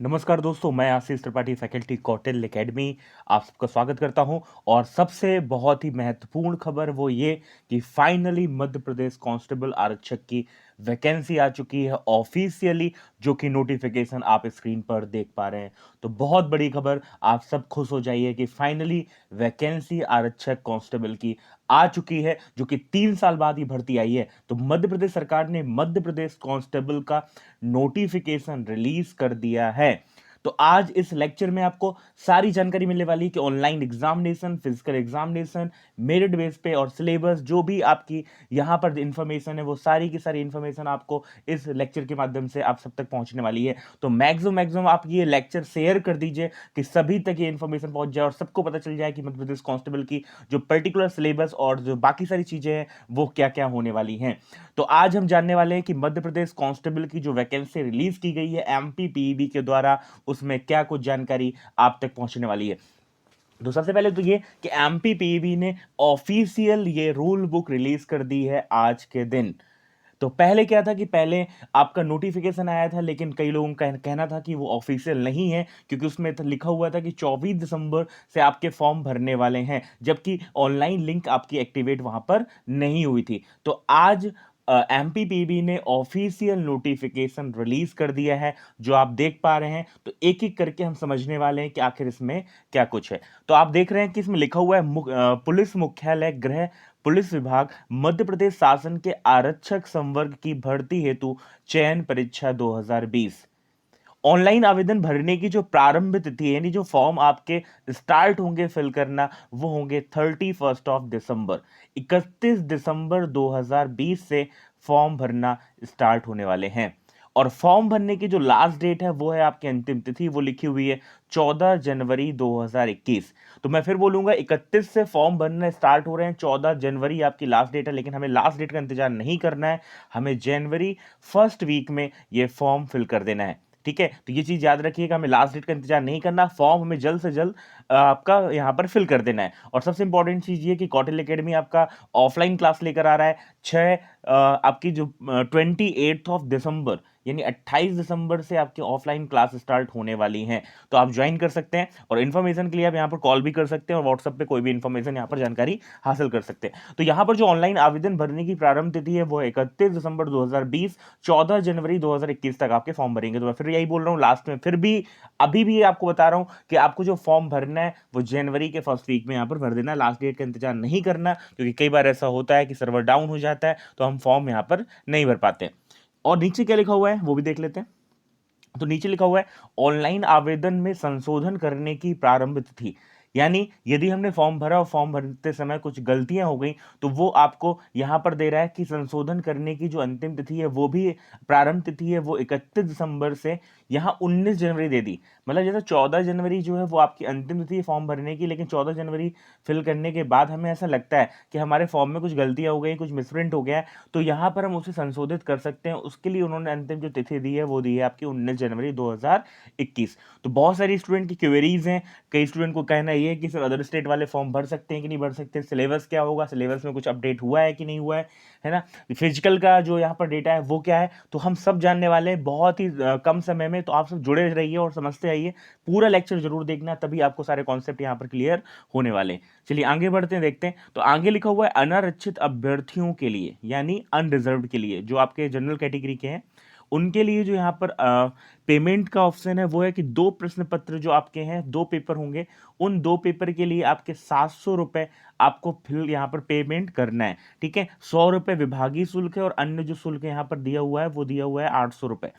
नमस्कार दोस्तों, मैं आशीष त्रिपाठी फैकल्टी कौटिल्य एकेडमी आप सबका स्वागत करता हूं। और सबसे बहुत ही महत्वपूर्ण खबर वो ये कि फाइनली मध्य प्रदेश कांस्टेबल आरक्षक की वैकेंसी आ चुकी है ऑफिशियली, जो कि नोटिफिकेशन आप स्क्रीन पर देख पा रहे हैं। तो बहुत बड़ी खबर, आप सब खुश हो जाइए कि फाइनली वैकेंसी आरक्षक कांस्टेबल की आ चुकी है, जो कि 3 साल बाद ही भर्ती आई है। तो मध्य प्रदेश सरकार ने मध्य प्रदेश कांस्टेबल का नोटिफिकेशन रिलीज कर दिया है। तो आज इस लेक्चर में आपको सारी जानकारी मिलने वाली है कि online examination, physical examination, merit base पे और सिलेबस, जो भी आपकी यहाँ पर इंफॉर्मेशन है वो सारी की सारी इंफॉर्मेशन आपको इस लेक्चर के माध्यम से आप सब तक पहुंचने वाली है। तो मैक्सिमम आप ये लेक्चर शेयर कर दीजिए कि सभी तक ये इंफॉर्मेशन पहुंच जाए और सबको पता चल जाए कि मध्य प्रदेश कांस्टेबल की जो पर्टिकुलर सिलेबस और जो बाकी सारी चीजें हैं वो क्या क्या होने वाली हैं। तो आज हम जानने वाले हैं कि मध्य प्रदेश कांस्टेबल की जो वैकेंसी रिलीज की गई है एमपीपीईबी के द्वारा, उसमें क्या कुछ जानकारी आप तक पहुंचने वाली है। तो सबसे पहले तो ये कि एमपीपीईबी ने ऑफिशियल ये रूल बुक रिलीज कर दी है आज के दिन। तो पहले क्या था कि पहले आपका नोटिफिकेशन आया था, लेकिन कई लोगों का कहना था कि वो ऑफिशियल नहीं है, क्योंकि उसमें लिखा हुआ था कि 24 दिसंबर से आपके फॉर्म भरने वाले हैं, जबकि ऑनलाइन लिंक आपकी एक्टिवेट वहां पर नहीं हुई थी। तो आज एमपीपीबी ने ऑफिशियल नोटिफिकेशन रिलीज कर दिया है, जो आप देख पा रहे हैं। तो एक एक करके हम समझने वाले हैं कि आखिर इसमें क्या कुछ है। तो आप देख रहे हैं कि इसमें लिखा हुआ है पुलिस मुख्यालय गृह पुलिस विभाग मध्य प्रदेश शासन के आरक्षक संवर्ग की भर्ती हेतु चयन परीक्षा 2020। ऑनलाइन आवेदन भरने की जो प्रारंभ तिथि है, यानी जो फॉर्म आपके स्टार्ट होंगे फिल करना, वो होंगे 31 दिसंबर। 31 दिसंबर 2020 से फॉर्म भरना स्टार्ट होने वाले हैं। और फॉर्म भरने की जो लास्ट डेट है वो है आपकी अंतिम तिथि, वो लिखी हुई है 14 जनवरी 2021। तो मैं फिर बोलूंगा 31 से फॉर्म भरना स्टार्ट हो रहे हैं, 14 जनवरी आपकी लास्ट डेट है, लेकिन हमें लास्ट डेट का इंतजार नहीं करना है। हमें जनवरी फर्स्ट वीक में ये फॉर्म फिल कर देना है। ठीक है, तो ये चीज याद रखिएगा, हमें लास्ट डेट का इंतजार नहीं करना, फॉर्म हमें जल्द से जल्द आपका यहाँ पर फिल कर देना है। और सबसे इंपॉर्टेंट चीज ये कि कौटिल्य एकेडमी आपका ऑफलाइन क्लास लेकर आ रहा है 6 आपकी जो 28 दिसंबर, यानी 28 दिसंबर से आपकी ऑफलाइन क्लास स्टार्ट होने वाली हैं। तो आप ज्वाइन कर सकते हैं, और इन्फॉर्मेशन के लिए आप यहाँ पर कॉल भी कर सकते हैं और व्हाट्सएप पे कोई भी इन्फॉर्मेशन यहाँ पर जानकारी हासिल कर सकते हैं। तो यहाँ पर जो ऑनलाइन आवेदन भरने की प्रारंभ तिथि है वो है 31 दिसंबर 2020, 14 जनवरी 2021 तक आपके फॉर्म भरेंगे। तो मैं फिर यही बोल रहा हूँ लास्ट में, फिर भी अभी भी आपको बता रहा हूँ कि आपको जो फॉर्म भरना है वो जनवरी के फर्स्ट वीक में यहाँ पर भर देना है, लास्ट डेट का इंतजार नहीं करना, क्योंकि कई बार ऐसा होता है कि सर्वर डाउन हो जाता है तो हम फॉर्म यहाँ पर नहीं भर पाते। और नीचे क्या लिखा हुआ है वो भी देख लेते हैं। तो नीचे लिखा हुआ है ऑनलाइन आवेदन में संशोधन करने की प्रारंभ तिथि, यानी यदि हमने फॉर्म भरा और फॉर्म भरते समय कुछ गलतियां हो गई तो वो आपको यहां पर दे रहा है कि संशोधन करने की जो अंतिम तिथि है वो भी, प्रारंभ तिथि है वो 31 दिसंबर से यहां 19 जनवरी दे दी। मतलब जैसे 14 जनवरी जो है वो आपकी अंतिम तिथि है फॉर्म भरने की, लेकिन 14 जनवरी फिल करने के बाद हमें ऐसा लगता है कि हमारे फॉर्म में कुछ गलतियां हो गई, कुछ मिसप्रिंट हो गया है, तो यहाँ पर हम उसे संशोधित कर सकते हैं। उसके लिए उन्होंने अंतिम जो तिथि दी है वो दी है आपकी 19 जनवरी 2021। तो बहुत सारी स्टूडेंट की क्वेरीज हैं, कई स्टूडेंट को कहना ये है कि सर अदर स्टेट वाले फॉर्म भर सकते हैं कि नहीं भर सकते, सिलेबस क्या होगा, सिलेबस में कुछ अपडेट हुआ है कि नहीं हुआ है ना, फिजिकल का जो यहाँ पर डेटा है वो क्या है, तो हम सब जानने वाले हैं बहुत ही कम समय में। तो आप सब जुड़े रहिए और समझते आइए, पूरा लेक्चर जरूर देखना, तभी आपको सारे कॉन्सेप्ट यहाँ पर क्लियर होने वाले हैं। चलिए आगे बढ़ते हैं, देखते हैं। तो आगे लिखा हुआ है अनारक्षित अभ्यर्थियों के लिए, यानी अनरिजर्व्ड के लिए, जो आपके जनरल कैटेगरी के हैं उनके लिए जो यहाँ पर पेमेंट का ऑप्शन है वो है कि 2 प्रश्न पत्र जो आपके हैं, 2 पेपर होंगे, उन 2 पेपर के लिए आपके 700 रुपए आपको फिर यहाँ पर पेमेंट करना है। ठीक है, 100 रुपए विभागीय शुल्क है और अन्य जो शुल्क यहाँ पर दिया हुआ है वो दिया हुआ है 800 रुपए।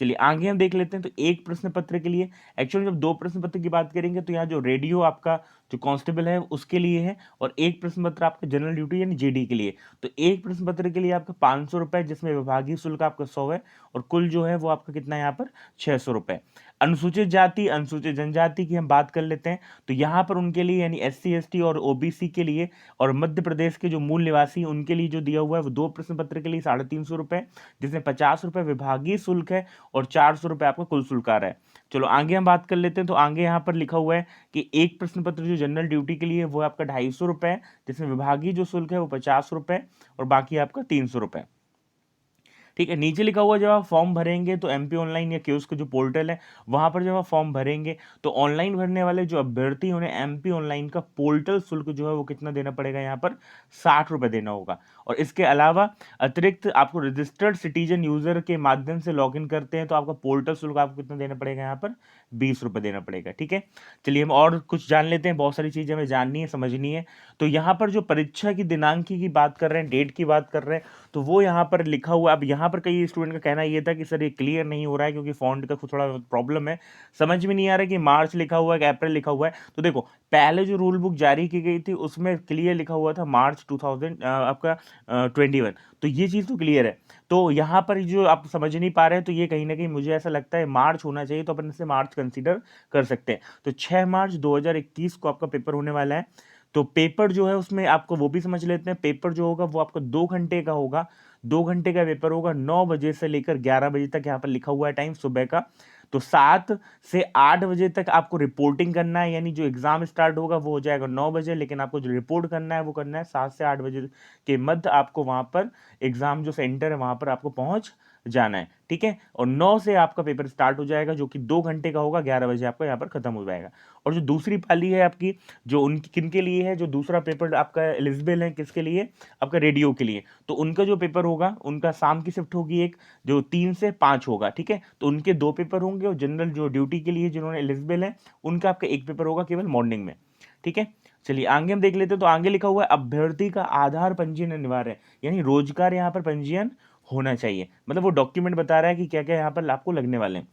चलिए आगे हम देख लेते हैं। तो एक प्रश्न पत्र के लिए, एक्चुअली जब 2 प्रश्न पत्र की बात करेंगे तो यहाँ जो रेडियो आपका जो कांस्टेबल है उसके लिए है, और एक प्रश्न पत्र आपका जनरल ड्यूटी यानी जीडी के लिए। तो एक प्रश्न पत्र के लिए आपका 500 रुपए, जिसमें विभागीय शुल्क आपका 100 है, और कुल जो है वो आपका कितना है यहाँ पर 600 रुपए। अनुसूचित जाति अनुसूचित जनजाति की हम बात कर लेते हैं। तो यहाँ पर उनके लिए यानी एससी एसटी और ओबीसी के लिए, और मध्य प्रदेश के जो मूल निवासी उनके लिए जो दिया हुआ है वो 2 प्रश्न पत्र के लिए 350 रुपए, जिसमें 50 रुपए विभागीय शुल्क है और 400 रुपए आपका कुल शुल्क आ रहा है। चलो आगे हम बात कर लेते हैं। तो आगे यहाँ पर लिखा हुआ है कि एक प्रश्न पत्र जो जनरल ड्यूटी के लिए है वो आपका 250 रुपए है, जिसमें विभागीय जो शुल्क है वो 50 रुपए और बाकी आपका 300 रुपए। ठीक है। नीचे लिखा हुआ जब आप फॉर्म भरेंगे तो एमपी ऑनलाइन या कियोस्क जो पोर्टल है वहां पर जब आप फॉर्म भरेंगे तो ऑनलाइन भरने वाले जो अभ्यर्थी उन्हें एमपी ऑनलाइन का पोर्टल शुल्क जो है वो कितना देना पड़ेगा, यहाँ पर 60 रुपये देना होगा। और इसके अलावा अतिरिक्त आपको रजिस्टर्ड सिटीजन यूजर के माध्यम से लॉग इन करते हैं तो आपका पोर्टल शुल्क आपको कितना देना पड़ेगा, यहाँ पर 20 रुपये देना पड़ेगा। ठीक है, चलिए हम और कुछ जान लेते हैं, बहुत सारी चीजें हमें जाननी है, समझनी है। तो यहाँ पर जो परीक्षा की दिनांक की बात कर रहे हैं, डेट की बात कर रहे हैं, तो वो यहाँ पर लिखा हुआ। अब यहाँ पर कई स्टूडेंट का कहना ये था कि सर ये क्लियर नहीं हो रहा है क्योंकि फॉन्ट का कुछ थोड़ा प्रॉब्लम है, समझ में नहीं आ रहा है कि मार्च लिखा हुआ है कि अप्रैल लिखा हुआ है। तो देखो, पहले जो रूल बुक जारी की गई थी उसमें क्लियर लिखा हुआ था मार्च 2000 आपका 21। तो ये चीज़ तो क्लियर है। तो यहाँ पर जो आप समझ नहीं पा रहे हैं तो ये कहीं ना कहीं मुझे ऐसा लगता है मार्च होना चाहिए, तो अपन इसे मार्च कंसीडर कर सकते हैं। तो 6 मार्च 2021 को आपका पेपर होने वाला है। तो पेपर जो है उसमें आपको वो भी समझ लेते हैं, पेपर जो होगा वो आपका 2 घंटे का होगा। 2 घंटे का पेपर होगा, 9 बजे से लेकर 11 बजे तक यहाँ पर लिखा हुआ है टाइम सुबह का। तो 7 से 8 बजे तक आपको रिपोर्टिंग करना है, यानी जो एग्जाम स्टार्ट होगा वो हो जाएगा 9 बजे, लेकिन आपको जो रिपोर्ट करना है वो करना है 7 से 8 बजे के मध्य। आपको वहां पर एग्जाम जो सेंटर है वहां पर आपको पहुंच जाना है। ठीक है, और 9 से आपका पेपर स्टार्ट हो जाएगा जो कि 2 घंटे का होगा, 11 बजे आपका यहाँ पर खत्म हो जाएगा। और जो दूसरी पाली है आपकी, जो उनकी किनके लिए है, जो दूसरा पेपर आपका एलिजिबल है किसके लिए, आपका रेडियो के लिए। तो उनका जो पेपर होगा उनका शाम की शिफ्ट होगी एक, जो 3 से 5 होगा। ठीक है, तो उनके 2 पेपर होंगे, और जनरल जो ड्यूटी के लिए जिन्होंने एलिजिबल है उनका आपका एक पेपर होगा केवल मॉर्निंग में। ठीक है, चलिए आगे हम देख लेते हैं। तो आगे लिखा हुआ है अभ्यर्थी का आधार पंजीयन अनिवार्य है, यानी रोजगार यहाँ पर पंजीयन होना चाहिए। मतलब वो डॉक्यूमेंट बता रहा है कि क्या क्या यहाँ पर आपको लगने वाले हैं।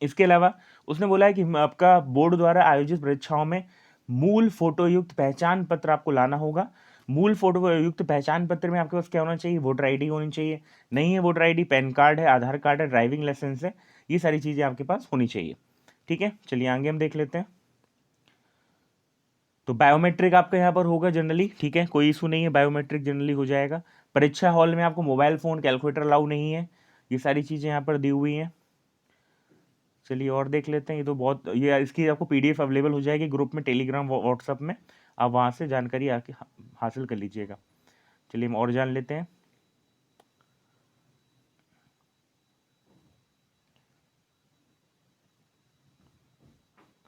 इसके अलावा उसने बोला है कि आपका बोर्ड द्वारा आयोजित परीक्षाओं में मूल फोटो युक्त पहचान पत्र आपको लाना होगा। मूल फोटो युक्त पहचान पत्र में आपके पास क्या होना चाहिए, वोटर आईडी होनी चाहिए। नहीं है वोटर आईडी, पैन कार्ड है, आधार कार्ड है, ड्राइविंग लाइसेंस है, ये सारी चीजें आपके पास होनी चाहिए। ठीक है, चलिए आगे हम देख लेते हैं। तो बायोमेट्रिक आपका यहाँ पर होगा जनरली। ठीक है, कोई इशू नहीं है, बायोमेट्रिक जनरली हो जाएगा। परीक्षा हॉल में आपको मोबाइल फोन, कैलकुलेटर अलाउ नहीं है, ये सारी चीजें यहाँ पर दी हुई हैं। चलिए और देख लेते हैं। ये तो बहुत, ये इसकी आपको पीडीएफ अवेलेबल हो जाएगी ग्रुप में, टेलीग्राम व्हाट्सएप में, आप वहाँ से जानकारी आके हासिल कर लीजिएगा। चलिए हम और जान लेते हैं।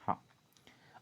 हाँ,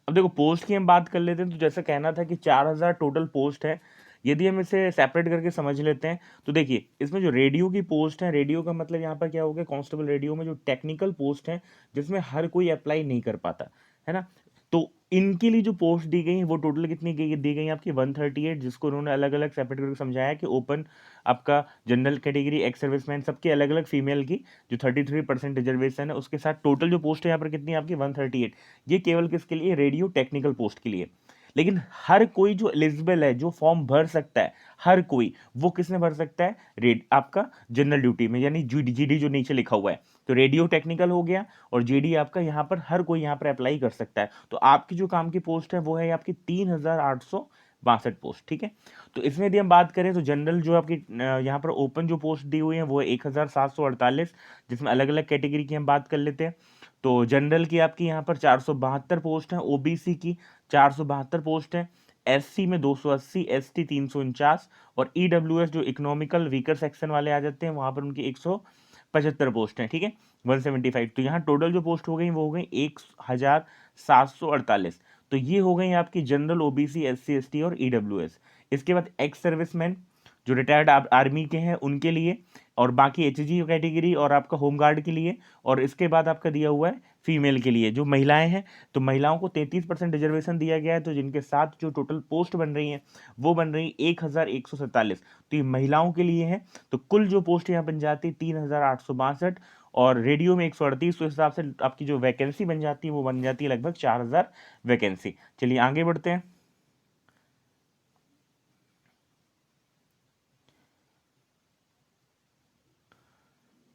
अब देखो पोस्ट की हम बात कर लेते हैं। तो जैसा कहना था कि 4000 टोटल पोस्ट है। यदि हम इसे सेपरेट करके समझ लेते हैं तो देखिए, इसमें जो रेडियो की पोस्ट है, रेडियो का मतलब यहाँ पर क्या हो गया, कांस्टेबल रेडियो में जो टेक्निकल पोस्ट है जिसमें हर कोई अप्लाई नहीं कर पाता है ना, तो इनके लिए जो पोस्ट दी गई है वो टोटल कितनी दी गई आपकी 138, जिसको उन्होंने अलग अलग सेपरेट करके समझाया कि ओपन आपका जनरल कैटेगरी, एक्स सर्विसमैन, सबके अलग अलग फीमेल की जो 33% रिजर्वेशन है उसके साथ टोटल जो पोस्ट है यहाँ पर कितनी है आपकी 138। ये केवल किसके लिए, रेडियो टेक्निकल पोस्ट के लिए। लेकिन हर कोई जो एलिजिबल है, जो फॉर्म भर सकता है, हर कोई, वो किसमें भर सकता है, रेड आपका जनरल ड्यूटी में, यानी जीडी जो नीचे लिखा हुआ है। तो रेडियो टेक्निकल हो गया, और जीडी आपका यहाँ पर हर कोई यहाँ पर अप्लाई कर सकता है। तो आपकी जो काम की पोस्ट है वो है आपकी 3862 पोस्ट। ठीक है, तो इसमें यदि हम बात करें तो जनरल जो आपकी यहाँ पर ओपन जो पोस्ट दी हुई है वो है 1748, जिसमें अलग अलग कैटेगरी की हम बात कर लेते हैं। तो जनरल की आपकी यहाँ पर 472 पोस्ट है, ओबीसी की 472 पोस्ट है, एससी में 280, एसटी 349, और ईडब्ल्यूएस जो इकोनॉमिकल वीकर सेक्शन वाले आ जाते हैं वहां पर उनकी 175 पोस्ट हैं। ठीक है, 175। तो यहाँ टोटल जो पोस्ट हो गई वो हो गई 1748। तो ये हो गई आपकी जनरल, ओबीसी, एससी, एसटी और ईडब्ल्यूएस। इसके बाद एक्स सर्विसमैन जो रिटायर्ड आर्मी के हैं उनके लिए, और बाकी एचजी कैटेगरी और आपका होमगार्ड के लिए, और इसके बाद आपका दिया हुआ है फीमेल के लिए जो महिलाएं हैं। तो महिलाओं को 33% रिजर्वेशन दिया गया है, तो जिनके साथ जो टोटल पोस्ट बन रही हैं वो बन रही 1147। तो ये महिलाओं के लिए है। तो कुल जो पोस्ट यहाँ बन जाती है 3862, और रेडियो में 138। तो इस हिसाब से आपकी जो वैकेंसी बन जाती है वो बन जाती है लगभग 4000 वैकेंसी। चलिए आगे बढ़ते हैं।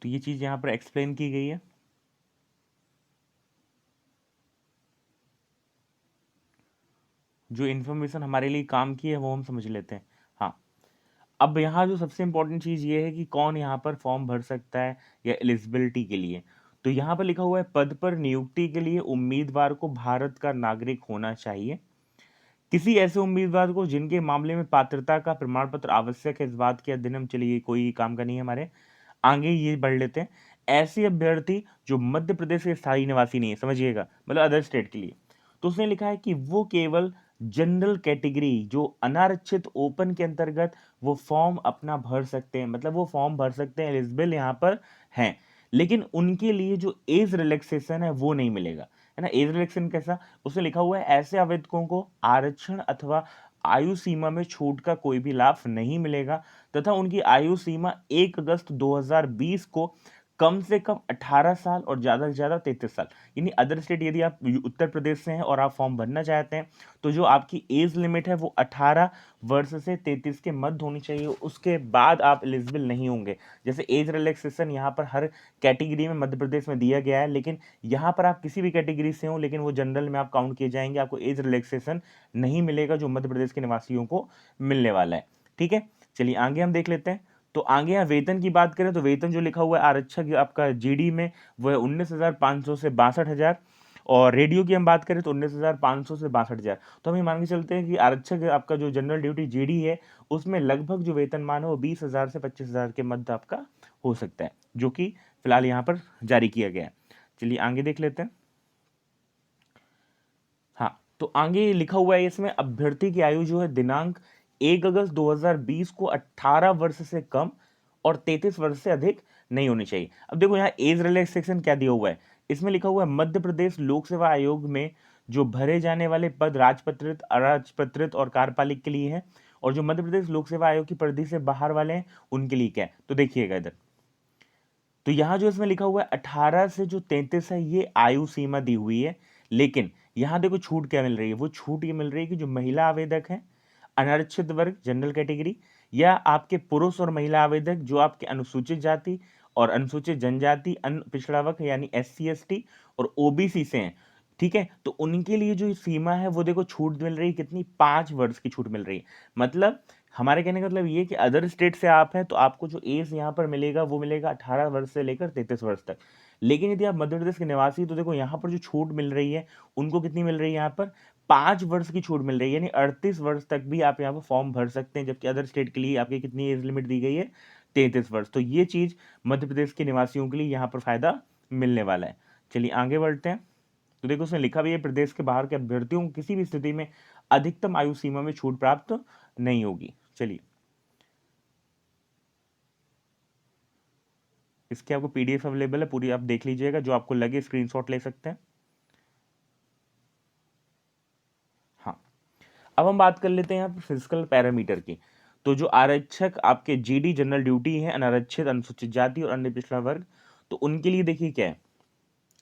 तो ये चीज यहाँ पर एक्सप्लेन की गई है। जो इन्फॉर्मेशन हमारे लिए काम की है वो हम समझ लेते हैं। हाँ, अब यहाँ जो सबसे इंपॉर्टेंट चीज़ ये है कि कौन यहाँ पर फॉर्म भर सकता है या एलिजिबिलिटी के लिए। तो यहाँ पर लिखा हुआ है पद पर नियुक्ति के लिए उम्मीदवार को भारत का नागरिक होना चाहिए। किसी ऐसे उम्मीदवार को जिनके मामले में पात्रता का प्रमाण पत्र आवश्यक है, इस बात के अध्ययन, चलिए कोई काम का नहीं है हमारे। आगे ये बढ़ लेते हैं। ऐसे अभ्यर्थी जो मध्य प्रदेश के स्थायी निवासी नहीं है, समझिएगा, मतलब अदर स्टेट के लिए, तो उसने लिखा है कि वो केवल जनरल कैटेगरी जो अनारक्षित ओपन के अंतर्गत वो फॉर्म अपना भर सकते हैं, मतलब वो फॉर्म भर सकते हैं, एलिजिबल यहाँ पर हैं, लेकिन उनके लिए जो एज रिलैक्सेशन है वो नहीं मिलेगा, है ना। एज रिलैक्सेशन कैसा, उसने लिखा हुआ है ऐसे आवेदकों को आरक्षण अथवा आयु सीमा में छूट का कोई भी लाभ नहीं मिलेगा तथा उनकी आयु सीमा 1 अगस्त 2020 को कम से कम 18 साल और ज़्यादा से ज़्यादा 33 साल, यानी अदर स्टेट यदि आप उत्तर प्रदेश से हैं और आप फॉर्म भरना चाहते हैं तो जो आपकी एज लिमिट है वो 18 वर्ष से 33 के मध्य होनी चाहिए, उसके बाद आप एलिजिबल नहीं होंगे। जैसे एज रिलैक्सेशन यहाँ पर हर कैटेगरी में मध्य प्रदेश में दिया गया है, लेकिन यहाँ पर आप किसी भी कैटेगरी से हो लेकिन वो जनरल में आप काउंट किए जाएंगे, आपको एज रिलैक्सेशन नहीं मिलेगा जो मध्य प्रदेश के निवासियों को मिलने वाला है। ठीक है, चलिए आगे हम देख लेते हैं। तो आगे यहाँ वेतन की बात करें तो वेतन जो लिखा हुआ है आरक्षक आपका जीडी में वो है 19,500 से 62,000, और रेडियो की हम बात करें तो 19,500 से 62,000। तो हम ये मान के चलते हैं कि आरक्षक आपका जो जनरल ड्यूटी जीडी है उसमें लगभग जो वेतनमान है वो 20,000 से 25,000 के मध्य आपका हो सकता है, जो कि फिलहाल यहाँ पर जारी किया गया है। चलिए आगे देख लेते हैं। हाँ, तो आगे लिखा हुआ है इसमें अभ्यर्थी की आयु जो है दिनांक 1 अगस्त 2020 को 18 वर्ष से कम और 33 वर्ष से अधिक नहीं होनी चाहिए। अब देखो यहाँ एज रिलैक्सेशन क्या दिया हुआ है, इसमें लिखा हुआ है मध्य प्रदेश लोक सेवा आयोग में जो भरे जाने वाले पद राजपत्रित, अराजपत्रित और कार्यपालिक के लिए है, और जो मध्य प्रदेश लोक सेवा आयोग की परिधि से बाहर वाले हैं उनके लिए क्या है। तो देखिएगा इधर, तो यहाँ जो इसमें लिखा हुआ है 18 से जो 33 है ये आयु सीमा दी हुई है, लेकिन यहाँ देखो छूट क्या मिल रही है, वो छूट ये मिल रही है कि जो महिला आवेदक है अनारक्षित वर्ग जनरल कैटेगरी, या आपके पुरुष और महिला आवेदक जो आपके अनुसूचित जाति और अनुसूचित जनजाति अन्य पिछड़ा वर्ग यानी SC ST और OBC से हैं, ठीक है, तो उनके लिए जो सीमा है वो देखो छूट मिल रही है कितनी, 5 वर्ष की छूट मिल रही है। मतलब हमारे कहने का मतलब ये कि अदर स्टेट से आप हैं तो आपको जो एज यहाँ पर मिलेगा वो मिलेगा 18 वर्ष से लेकर 33 वर्ष तक, लेकिन यदि आप मध्य प्रदेश के निवासी तो देखो यहाँ पर जो छूट मिल रही है उनको कितनी मिल रही है, यहाँ पर 5 वर्ष की छूट मिल रही है, यानी 38 वर्ष तक भी आप यहाँ पर फॉर्म भर सकते हैं, जबकि अदर स्टेट के लिए आपकी कितनी एज लिमिट दी गई है, 33 वर्ष। तो ये चीज मध्य प्रदेश के निवासियों के लिए यहाँ पर फायदा मिलने वाला है। चलिए आगे बढ़ते हैं। तो देखो उसने लिखा भी है प्रदेश के बाहर के अभ्यर्थियों को किसी भी स्थिति में अधिकतम आयु सीमा में छूट प्राप्त नहीं होगी। चलिए इसके आपको PDF अवेलेबल है, पूरी आप देख लीजिएगा, जो आपको लगे स्क्रीनशॉट ले सकते हैं। हाँ, अब हम बात कर लेते हैं यहाँ पर फिजिकल पैरामीटर की। तो जो आरक्षक आपके GD जनरल ड्यूटी है अनारक्षित अनुसूचित जाति और अन्य पिछड़ा वर्ग, तो उनके लिए देखिए क्या है,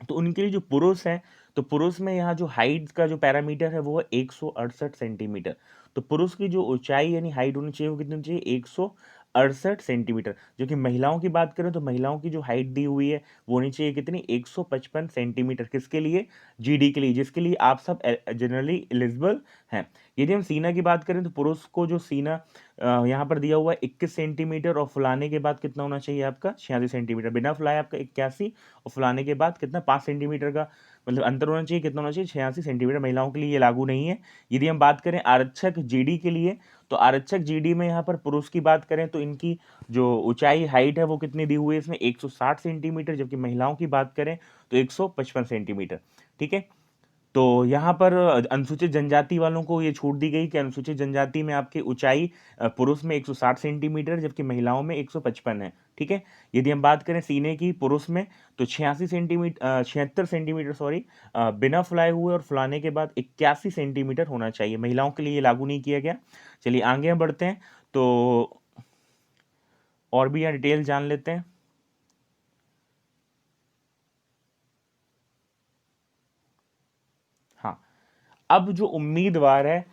तो उनके लिए जो पुरुष हैं तो पुरुष में यहाँ जो हाइट का जो पैरामीटर है वो है 168 सेंटीमीटर। तो पुरुष की जो ऊंचाई यानी हाइट होनी चाहिए वो कितनी होनी चाहिए, 168 सेंटीमीटर। जो कि महिलाओं की बात करें तो महिलाओं की जो हाइट दी हुई है वो होनी चाहिए कितनी, 155 सेंटीमीटर। किसके लिए, GD के लिए, जिसके लिए आप सब जनरली एलिजिबल हैं। यदि हम सीना की बात करें तो पुरुष को जो सीना यहाँ पर दिया हुआ है 21 सेंटीमीटर, और फुलाने के बाद कितना होना चाहिए आपका, 86 सेंटीमीटर। बिना फुलाए आपका 81, और फुलाने के बाद कितना, 5 सेंटीमीटर का मतलब अंतर होना चाहिए, कितना होना चाहिए, 86 सेंटीमीटर। महिलाओं के लिए ये लागू नहीं है। यदि हम बात करें आरक्षक GD के लिए, तो आरक्षक GD में यहाँ पर पुरुष की बात करें तो इनकी जो ऊंचाई हाइट है वो कितनी दी हुई है इसमें, 160 सेंटीमीटर, जबकि महिलाओं की बात करें तो 155 सेंटीमीटर। ठीक है, तो यहाँ पर अनुसूचित जनजाति वालों को ये छूट दी गई कि अनुसूचित जनजाति में आपकी ऊंचाई पुरुष में 160 सेंटीमीटर जबकि महिलाओं में 155 है। ठीक है, यदि हम बात करें सीने की पुरुष में तो 76 सेंटीमीटर सॉरी, बिना फुलाए हुए, और फुलाने के बाद 81 सेंटीमीटर होना चाहिए। महिलाओं के लिए ये लागू नहीं किया गया। चलिए आगे हम बढ़ते हैं, तो और भी यहाँ डिटेल जान लेते हैं। हाँ, अब जो उम्मीदवार है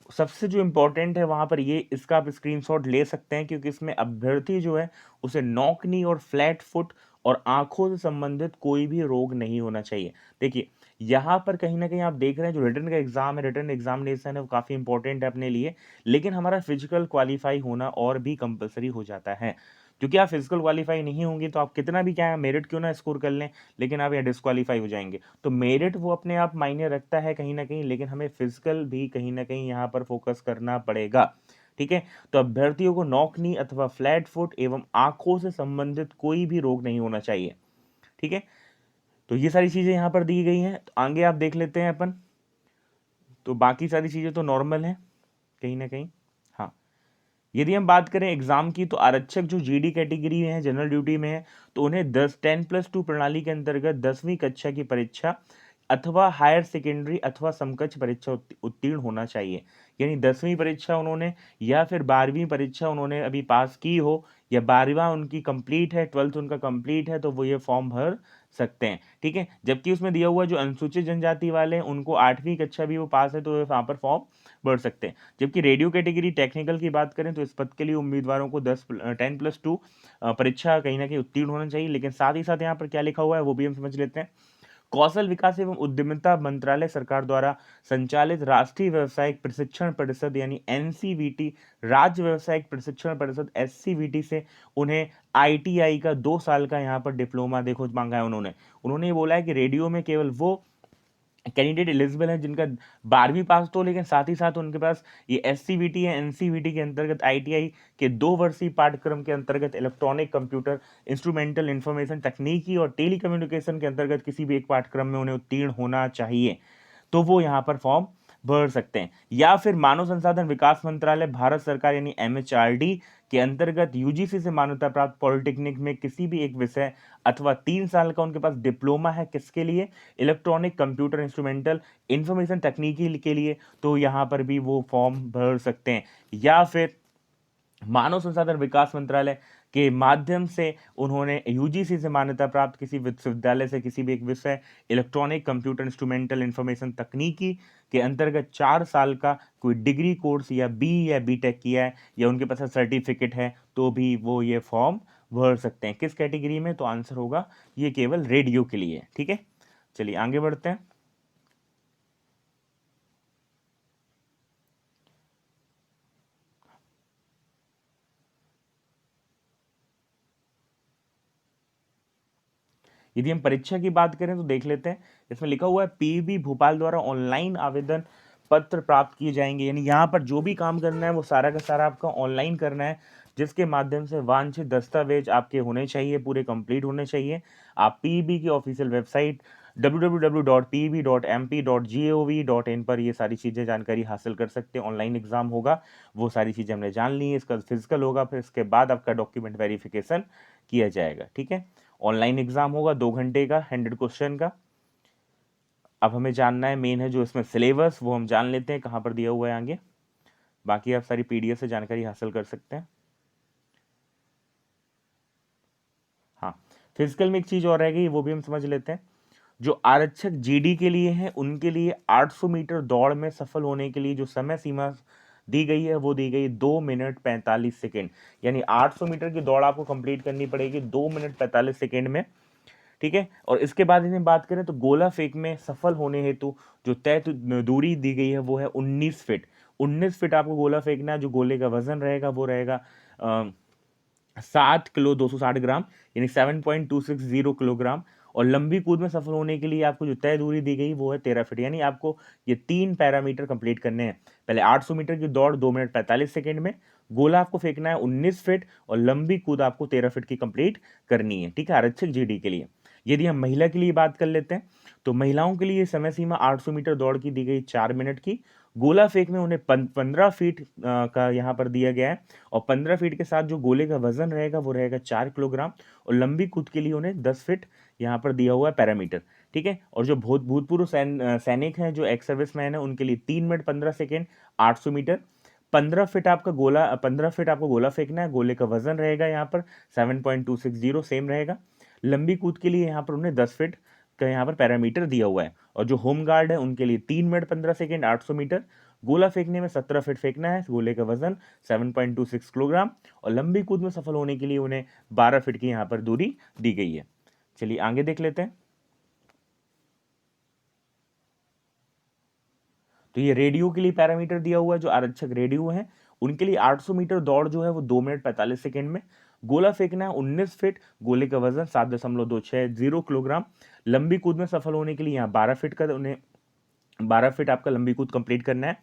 सबसे जो इम्पोर्टेंट है वहां पर ये, इसका आप स्क्रीनशॉट ले सकते हैं, क्योंकि इसमें अभ्यर्थी जो है उसे नौकनी और फ्लैट फुट और आंखों से संबंधित कोई भी रोग नहीं होना चाहिए। देखिए यहाँ पर कहीं ना कहीं आप देख रहे हैं जो रिटर्न का एग्जाम है, रिटर्न एग्जामिनेशन है, वो काफी इंपॉर्टेंट है अपने लिए, लेकिन हमारा फिजिकल क्वालिफाई होना और भी कंपलसरी हो जाता है। क्योंकि आप फिजिकल क्वालिफाई नहीं होंगे तो आप कितना भी क्या मेरिट क्यों ना स्कोर कर लें, लेकिन आप यहाँ डिस्क्वालीफाई हो जाएंगे। तो मेरिट वो अपने आप मायने रखता है कहीं ना कहीं, लेकिन हमें फिजिकल भी कहीं ना कहीं यहाँ पर फोकस करना पड़ेगा। ठीक है। तो अभ्यर्थियों को नॉक नी अथवा फ्लैट फुट एवं आंखों से संबंधित कोई भी रोग नहीं होना चाहिए, ठीक है। तो ये सारी चीजें यहाँ पर दी गई हैं। तो आगे आप देख लेते हैं अपन, तो बाकी सारी चीजें तो नॉर्मल है कहीं ना कहीं। हाँ, यदि हम बात करें एग्जाम की, तो आरक्षक जो जीडी कैटेगरी में है, जनरल ड्यूटी में है, तो उन्हें 10+2 प्रणाली के अंतर्गत 10वीं कक्षा की परीक्षा अथवा हायर सेकेंडरी अथवा समकक्ष परीक्षा उत्तीर्ण होना चाहिए। यानी 10वीं परीक्षा उन्होंने या फिर 12वीं परीक्षा उन्होंने अभी पास की हो, या 12वां उनकी कंप्लीट है, 12th उनका कंप्लीट है, तो वो ये फॉर्म भर सकते हैं, ठीक है। जबकि उसमें दिया हुआ जो अनुसूचित जनजाति वाले हैं उनको 8वीं कक्षा भी वो पास है, तो वो वहाँ पर फॉर्म भर सकते हैं। जबकि रेडियो कैटेगरी टेक्निकल की बात करें, तो इस पद के लिए उम्मीदवारों को 10+2 परीक्षा कहीं ना कहीं उत्तीर्ण होना चाहिए। लेकिन साथ ही साथ यहाँ पर क्या लिखा हुआ है वो भी हम समझ लेते हैं। कौशल विकास एवं उद्यमिता मंत्रालय सरकार द्वारा संचालित राष्ट्रीय व्यावसायिक प्रशिक्षण परिषद यानी एनसीवीटी, राज्य व्यावसायिक प्रशिक्षण परिषद एससीवीटी से उन्हें आईटीआई का 2 साल का यहाँ पर डिप्लोमा देखो मांगा है उन्होंने। उन्होंने ये बोला है कि रेडियो में केवल वो कैंडिडेट एलिजिबल हैं जिनका 12वीं पास तो, लेकिन साथ ही साथ उनके पास ये एससीवीटी या एनसीवीटी के अंतर्गत आईटीआई के 2 वर्षीय पाठ्यक्रम के अंतर्गत इलेक्ट्रॉनिक कंप्यूटर इंस्ट्रूमेंटल इंफॉर्मेशन तकनीकी और टेलीकम्युनिकेशन के अंतर्गत किसी भी एक पाठ्यक्रम में उन्हें उत्तीर्ण होना चाहिए, तो वो यहाँ पर फॉर्म भर सकते हैं। या फिर मानव संसाधन विकास मंत्रालय भारत सरकार यानी एमएचआरडी के अंतर्गत यूजीसी से मान्यता प्राप्त पॉलिटेक्निक में किसी भी एक विषय अथवा 3 साल का उनके पास डिप्लोमा है, किसके लिए? इलेक्ट्रॉनिक कंप्यूटर इंस्ट्रूमेंटल इंफॉर्मेशन तकनीकी के लिए, तो यहाँ पर भी वो फॉर्म भर सकते हैं। या फिर मानव संसाधन विकास मंत्रालय के माध्यम से उन्होंने यूजीसी से मान्यता प्राप्त किसी विश्वविद्यालय से किसी भी एक विषय इलेक्ट्रॉनिक कंप्यूटर इंस्ट्रूमेंटल इंफॉर्मेशन तकनीकी के अंतर्गत 4 साल का कोई डिग्री कोर्स या बी या बीटेक किया है या उनके पास सर्टिफिकेट है, तो भी वो ये फॉर्म भर सकते हैं। किस कैटेगरी में? तो आंसर होगा ये केवल रेडियो के लिए, ठीक है। चलिए आगे बढ़ते हैं। यदि हम परीक्षा की बात करें तो देख लेते हैं, इसमें लिखा हुआ है पीईबी भोपाल द्वारा ऑनलाइन आवेदन पत्र प्राप्त किए जाएंगे। यानी यहाँ पर जो भी काम करना है वो सारा का सारा आपका ऑनलाइन करना है, जिसके माध्यम से वांछित दस्तावेज आपके होने चाहिए, पूरे कंप्लीट होने चाहिए। आप पीईबी की ऑफिशियल वेबसाइट www.peb.mp.gov.in पर ये सारी चीज़ें जानकारी हासिल कर सकते हैं। ऑनलाइन एग्जाम होगा, वो सारी चीज़ें हमने जान ली है। इसका फिजिकल होगा, फिर इसके बाद आपका डॉक्यूमेंट वेरिफिकेशन किया जाएगा, ठीक है। ऑनलाइन एग्जाम होगा 2 घंटे का, 100 क्वेश्चन का। अब हमें जानना है मेन है जो इसमें सिलेबस, वो हम जान लेते हैं कहाँ पर दिया हुआ है आगे। बाकी आप सारी पीडीएफ से जानकारी हासिल कर सकते हैं। हाँ, फिजिकल में एक चीज और रह गई, वो भी हम समझ लेते हैं। जो आरक्षक जीडी के लिए हैं उनके लिए 800 मीटर दौड़ में सफल होने के लिए जो समय सीमा दी गई है वो दी गई 2 मिनट 45 सेकेंड। यानी 800 मीटर की दौड़ आपको कंप्लीट करनी पड़ेगी 2 मिनट 45 सेकेंड में, ठीक है। और इसके बाद यदि बात करें तो गोला फेंक में सफल होने हेतु जो तय दूरी दी गई है वो है 19 फीट। 19 फीट आपको गोला फेंकना है। जो गोले का वजन रहेगा वो रहेगा 7 किलो 260 ग्राम, यानी 7.260 किलोग्राम। और लंबी कूद में सफल होने के लिए आपको जो तय दूरी दी गई वो है 13 फीट। यानी आपको ये 3 पैरामीटर कंप्लीट करने हैं। पहले 800 मीटर की दौड़ 2 मिनट 45 सेकेंड में, गोला आपको फेंकना है 19 फीट, और लंबी कूद आपको 13 फीट की कंप्लीट करनी है, ठीक है, आरक्षक जीडी के लिए। यदि हम महिला के लिए बात कर लेते हैं तो महिलाओं के लिए समय सीमा 800 मीटर दौड़ की दी गई 4 मिनट की। गोला फेंक में उन्हें 15 फीट का यहाँ पर दिया गया है, और 15 फीट के साथ जो गोले का वजन रहेगा वो रहेगा 4 किलोग्राम। और लंबी कूद के लिए उन्हें 10 फीट यहाँ पर दिया हुआ है पैरामीटर, ठीक है। और जो भूतपूर्व सैनिक हैं, जो एक्स सर्विस मैन है, उनके लिए 3 मिनट 15 सेकेंड 800 मीटर। 15 फीट आपको गोला फेंकना है। गोले का वजन रहेगा यहाँ पर 7.260 सेम रहेगा। लंबी कूद के लिए यहाँ पर उन्हें 10 फीट का यहाँ पर पैरामीटर दिया हुआ है। और जो होम गार्ड है उनके लिए 3 मिनट 15 सेकेंड 800 मीटर। गोला फेंकने में 17 फीट फेंकना है। गोले का वजन 7.26 किलोग्राम। और लंबी कूद में सफल होने के लिए उन्हें 12 फीट की यहाँ पर दूरी दी गई है। चलिए आगे देख लेते हैं। तो ये रेडियो के लिए पैरामीटर दिया हुआ है। जो आरक्षक रेडियो है उनके लिए 800 मीटर दौड़ जो है वो 2 मिनट 45 सेकेंड में। गोला फेंकना है 19 फीट। गोले का वजन 7.260 किलोग्राम। लंबी कूद में सफल होने के लिए यहाँ 12 फीट का उन्हें 12 फीट आपका लंबी कूद कंप्लीट करना है।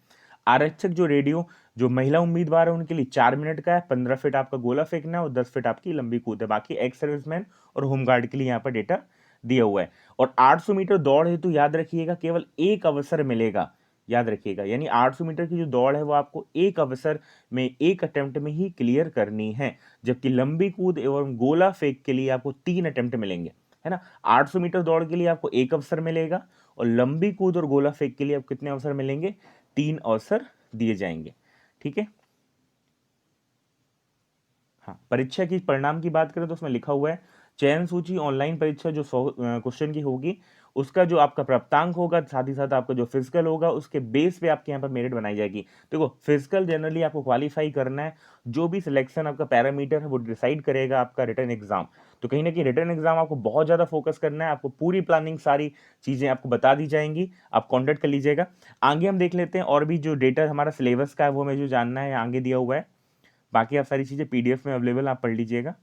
आरक्षक जो रेडियो जो महिला उम्मीदवार है उनके लिए 4 मिनट का है, 15 फीट आपका गोला फेंकना है और 10 फीट आपकी लंबी कूद है। बाकी एक्स सर्विसमैन और होमगार्ड के लिए यहाँ पर डेटा दिया हुआ है। और 800 मीटर दौड़ हेतु याद रखिएगा केवल एक अवसर मिलेगा, याद रखिएगा, यानी 800 मीटर की जो दौड़ है वो आपको एक अवसर में, एक अटेम्प्ट में ही क्लियर करनी है, जबकि लंबी कूद एवं गोला फेंक के लिए आपको 3 अटेम्प्ट मिलेंगे, है ना। 800 मीटर दौड़ के लिए आपको एक अवसर मिलेगा और लंबी कूद और गोला फेंक के लिए आपको कितने अवसर मिलेंगे, 3 अवसर दिए जाएंगे, ठीक है। हाँ, परीक्षा की परिणाम की बात करें तो उसमें लिखा हुआ है चयन सूची ऑनलाइन परीक्षा जो 100 क्वेश्चन की होगी, उसका जो आपका प्राप्तांक होगा, साथ ही साथ आपका जो फिजिकल होगा, उसके बेस पे आपके यहाँ पर मेरिट बनाई जाएगी। देखो, फिजिकल जनरली आपको क्वालिफाई करना है, जो भी सिलेक्शन आपका पैरामीटर है वो डिसाइड करेगा आपका रिटर्न एग्जाम। तो कहीं ना कहीं रिटर्न एग्जाम आपको बहुत ज़्यादा फोकस करना है, आपको पूरी प्लानिंग, सारी चीज़ें आपको बता दी जाएंगी, आप कॉन्टेक्ट कर लीजिएगा। आगे हम देख लेते हैं और भी जो डेटा हमारा सिलेबस का है वो हमें जो जानना है आगे दिया हुआ है। बाकी आप सारी चीज़ें पीडीएफ में अवेलेबल, आप पढ़ लीजिएगा।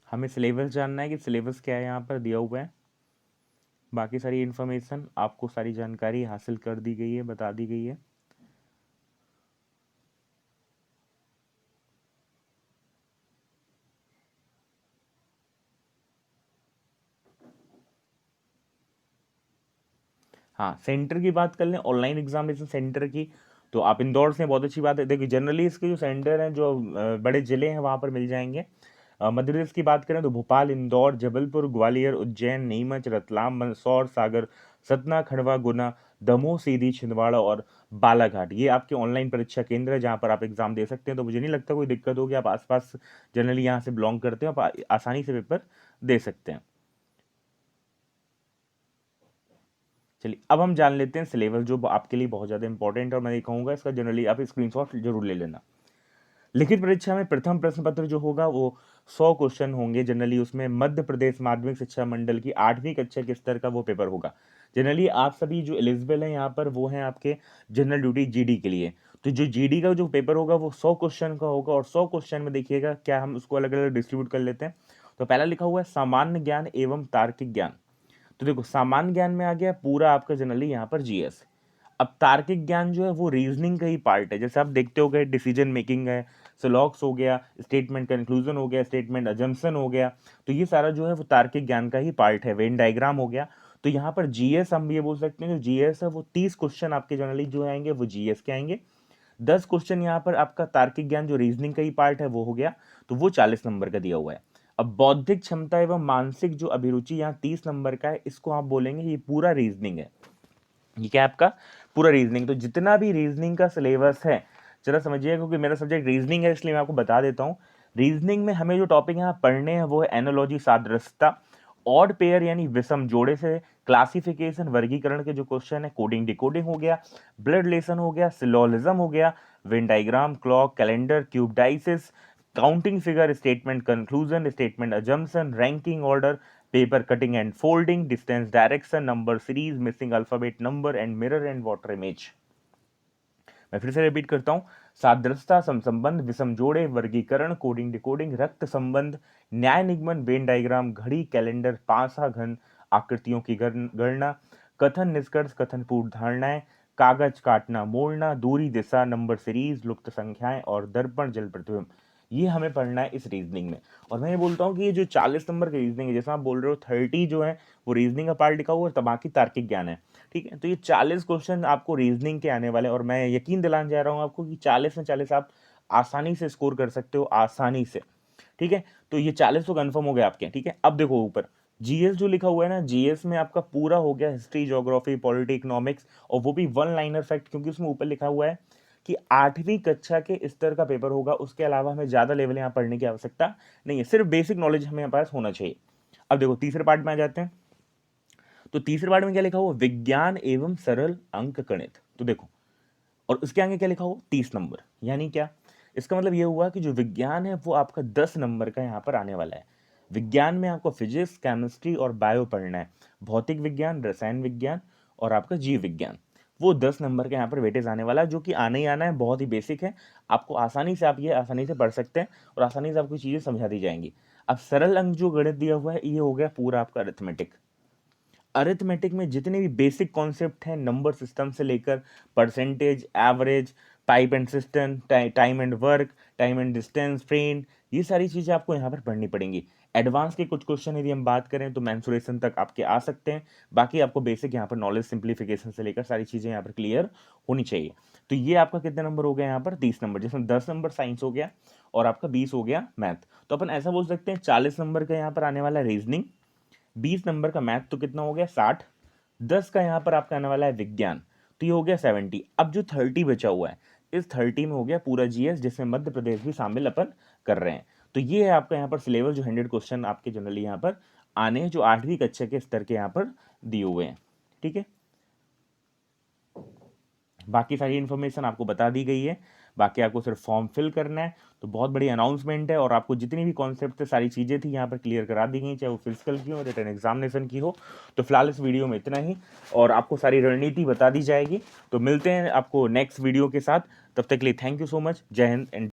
हमें सिलेबस जानना है कि सिलेबस क्या है, यहाँ पर दिया हुआ है। बाकी सारी इन्फॉर्मेशन आपको, सारी जानकारी हासिल कर दी गई है, बता दी गई है। हाँ, सेंटर की बात कर लें, ऑनलाइन एग्जामिनेशन सेंटर की, तो आप इंदौर से, बहुत अच्छी बात है। देखिए, जनरली इसके जो सेंटर हैं, जो बड़े जिले हैं वहाँ पर मिल जाएंगे। मध्य प्रदेश की बात करें तो भोपाल, इंदौर, जबलपुर, ग्वालियर, उज्जैन, नीमच, रतलाम, मंदसौर, सागर, सतना, खंडवा, गुना, दमोह, सीधी, छिंदवाड़ा और बालाघाट, ये आपके ऑनलाइन परीक्षा केंद्र है जहाँ पर आप एग्जाम दे सकते हैं। तो मुझे नहीं लगता कोई दिक्कत होगी, आप आसपास जनरली यहाँ से बिलोंग करते हो, आप आसानी से पेपर दे सकते हैं। चलिए, अब हम जान लेते हैं सिलेबस, जो आपके लिए बहुत ज़्यादा इंपॉर्टेंट है और मैं ये कहूँगा इसका जनरली आप स्क्रीनशॉट जरूर ले लेना। लिखित परीक्षा में प्रथम प्रश्न पत्र जो होगा वो 100 क्वेश्चन होंगे जनरली, उसमें मध्य प्रदेश माध्यमिक शिक्षा मंडल की 8वीं कक्षा के स्तर का वो पेपर होगा। जनरली आप सभी जो एलिजिबल हैं यहाँ पर वो हैं आपके जनरल ड्यूटी जीडी के लिए। तो जो जीडी का जो पेपर होगा वो 100 क्वेश्चन का होगा, और 100 क्वेश्चन में देखिएगा क्या हम उसको अलग अलग डिस्ट्रीब्यूट कर लेते हैं। तो पहला लिखा हुआ है सामान्य ज्ञान एवं तार्किक ज्ञान। तो देखो, सामान्य ज्ञान में आ गया पूरा आपका जनरली यहाँ पर जीएस। अब तार्किक ज्ञान जो है वो रीजनिंग का ही पार्ट है, जैसे आप देखते हो गए डिसीजन मेकिंग है, सिलॉक्स हो गया, स्टेटमेंट कंक्लूजन हो गया, स्टेटमेंट अजम्पशन हो गया, तो ये सारा जो है वो तार्किक ज्ञान का ही पार्ट है। वेन डायग्राम हो गया। तो यहाँ पर जीएस हम ये बोल सकते हैं, जो जीएस है वो 30 क्वेश्चन आपके जनरली जो आएंगे वो जीएस के आएंगे। 10 क्वेश्चन यहाँ पर आपका तार्किक ज्ञान जो रीजनिंग का ही पार्ट है वो हो गया, तो वो 40 नंबर का दिया हुआ है। अब बौद्धिक क्षमता एवं मानसिक जो अभिरुचि यहाँ 30 नंबर का है, इसको आप बोलेंगे ये पूरा रीजनिंग है। ये क्या है आपका पूरा रीजनिंग। तो जितना भी रीजनिंग का सिलेबस है, जरा समझिए, क्योंकि मेरा सब्जेक्ट रीजनिंग है इसलिए मैं आपको बता देता हूँ। रीजनिंग में हमें जो टॉपिक यहाँ पढ़ने हैं वो है एनालॉजी, सादृश्यता, ऑड पेयर यानी विषम जोड़े से, क्लासिफिकेशन वर्गीकरण के जो क्वेश्चन है, कोडिंग डिकोडिंग हो गया, ब्लड रिलेशन हो गया, सिलोलिज्म हो गया, Venn diagram, clock, calendar, cube dices, counting figure, statement conclusion, statement assumption, ranking order, paper cutting and folding, distance direction, number series, missing alphabet number and mirror and water image. मैं फिर से repeat करता हूं, सादृश्यता, समसंबंध, विषम जोड़े, वर्गीकरण, coding decoding, रक्त संबंध, न्याय निगमन, वेन डायग्राम, घड़ी, कैलेंडर, पासा घन, आकृतियों की गणना, कथन निष्कर्ष, कथन पूर्व धारणाएं, कागज काटना मोड़ना, दूरी दिशा, नंबर सीरीज, लुप्त संख्याएं और दर्पण जल प्रतिबिंब, ये हमें पढ़ना है इस रीजनिंग में। और मैं ये बोलता हूँ कि ये जो 40 नंबर की रीजनिंग है, जैसा आप बोल रहे हो 30 जो है वो रीजनिंग का पार्ट लिखा हुआ है, बाकी तार्किक ज्ञान है, ठीक है। तो ये 40 क्वेश्चन आपको रीजनिंग के आने वाले हैं, और मैं यकीन दिलाने जा रहा हूँ आपको कि 40 में 40 आप आसानी से स्कोर कर सकते हो, आसानी से, ठीक है। तो ये 40 तो कंफर्म हो गए आपके, ठीक है। अब देखो ऊपर जीएस जो लिखा हुआ है ना, जीएस में आपका पूरा हो गया हिस्ट्री, ज्योग्राफी, पॉलिटी, इकोनॉमिक्स, और वो भी वन लाइनर फैक्ट, क्योंकि उसमें ऊपर लिखा हुआ है कि 8वीं कक्षा के स्तर का पेपर होगा, उसके अलावा हमें ज्यादा लेवल यहाँ पढ़ने की आवश्यकता नहीं है, सिर्फ बेसिक नॉलेज हमें यहाँ पास होना चाहिए। अब देखो तीसरे पार्ट में आ जाते हैं। तो तीसरे पार्ट में क्या लिखा हुआ, विज्ञान एवं सरल अंक गणित। तो देखो, और उसके आगे क्या लिखा हुआ, 30 नंबर, यानी क्या, इसका मतलब ये हुआ कि जो विज्ञान है वो आपका 10 नंबर का यहाँ पर आने वाला है। विज्ञान में आपको फिजिक्स, केमिस्ट्री और बायो पढ़ना है, भौतिक विज्ञान, रसायन विज्ञान और आपका जीव विज्ञान। वो 10 नंबर का यहाँ पर वेटेज आने वाला है, जो कि आना ही आना है, बहुत ही बेसिक है। आपको आसानी से आप ये आसानी से पढ़ सकते हैं और आसानी से आपको चीज़ें समझा दी जाएंगी। अब सरल अंक जो गणित दिया हुआ है, ये हो गया पूरा आपका अरिथमेटिक। अरिथमेटिक में जितने भी बेसिक कॉन्सेप्ट हैं, नंबर सिस्टम से लेकर percentage, average, type and system, time and work, time and distance, train, ये सारी चीज़ें आपको यहाँ पर पढ़नी पड़ेंगी। एडवांस के कुछ क्वेश्चन यदि हम बात करें तो मेंसुरेशन तक आपके आ सकते हैं। बाकी आपको बेसिक यहाँ पर नॉलेज सिंप्लीफिकेशन से लेकर सारी चीज़ें यहाँ पर क्लियर होनी चाहिए। तो ये आपका कितने नंबर हो गया यहाँ पर? 30 नंबर, जिसमें 10 नंबर साइंस हो गया और आपका 20 हो गया मैथ। तो अपन ऐसा बोल सकते हैं 40 नंबर का यहाँ पर आने वाला है रीजनिंग, 20 नंबर का मैथ, तो कितना हो गया 60, 10 का यहाँ पर आपका आने वाला है विज्ञान, तो ये हो गया 70। अब जो 30 बचा हुआ है, इस 30 में हो गया पूरा जीएस, जिसमें मध्य प्रदेश भी शामिल अपन कर रहे हैं। तो ये है आपका यहाँ पर सिलेबस, जो 100 क्वेश्चन आपके जनरली यहाँ पर आने हैं, जो 8वीं कक्षा के स्तर के यहाँ पर दिए हुए हैं। ठीक है, बाकी सारी इन्फॉर्मेशन आपको बता दी गई है। बाकी आपको सिर्फ फॉर्म फिल करना है। तो बहुत बड़ी अनाउंसमेंट है, और आपको जितनी भी कॉन्सेप्ट थे, सारी चीज़ें थी यहाँ पर क्लियर करा दी गई, चाहे वो फिजिकल की हो, रिटर्न एग्जामिनेशन की हो। तो फिलहाल इस वीडियो में इतना ही, और आपको सारी रणनीति बता दी जाएगी। तो मिलते हैं आपको नेक्स्ट वीडियो के साथ। तब तक के लिए थैंक यू सो मच। जय हिंद एंड